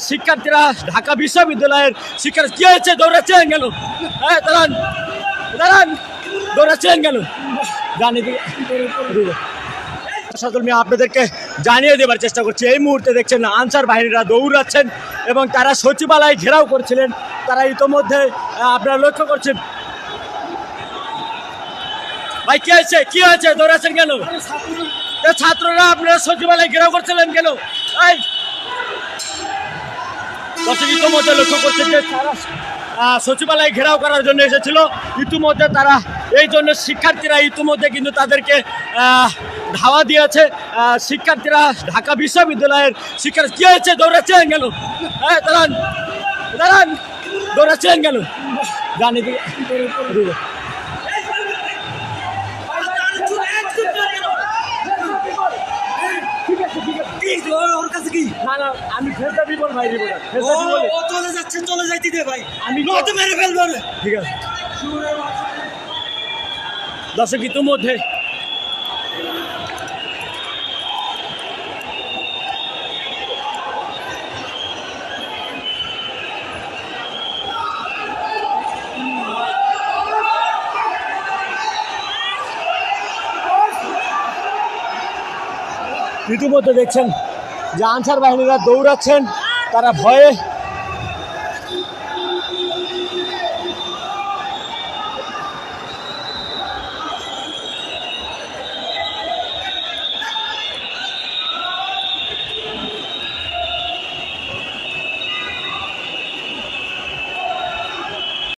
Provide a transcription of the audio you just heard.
শিক্ষার্থীরা ঢাকা বিশ্ববিদ্যালয়ের শিক্ষার্থী কি হয়েছে দৌড়াচ্ছেন গেল, দাঁড়ান দাঁড়ান, দৌড়াচ্ছেন গেল জানি আপনাদেরকে জানিয়ে দেবার চেষ্টা করছি। এই মুহূর্তে দেখছেন আনসার বাহিনীরা দৌড়াচ্ছেন এবং তারা সচিবালয় ঘেরাও করছিলেন। তারা ইতোমধ্যে আপনারা লক্ষ্য করছেন। ভাই কি হয়েছে, কি হয়েছে, দৌড়াচ্ছেন কেন? ছাত্ররা আপনারা সচিবালয় ঘেরাও করছিলেন কেন? দর্শক ইতিমধ্যে লক্ষ্য করছেন যে তারা সচিবালয় ঘেরাও করার জন্য এসেছিল। ইতিমধ্যে তারা এই জন্য শিক্ষার্থীরা ইতিমধ্যে কিন্তু তাদেরকে ধাওয়া দিয়েছে। শিক্ষার্থীরা ঢাকা বিশ্ববিদ্যালয়ের শিক্ষার্থী কি হয়েছে দৌড়াচ্ছেন কেন? দাঁড়ান দাঁড়ান, দৌড়াচ্ছেন কেন জানি ওর কাছে কি না না, আমি ফেরত রিপোর্ট ভাই, ও চলে যাচ্ছে, চলে যাইতে দে ভাই, আমি নয়তো মেরে ফেলবো। ঠিক আছে দর্শক ইতিমধ্যে দেখছেন যে আনসার বাহিনীরা দৌড়াচ্ছেন। তারা ভয়ে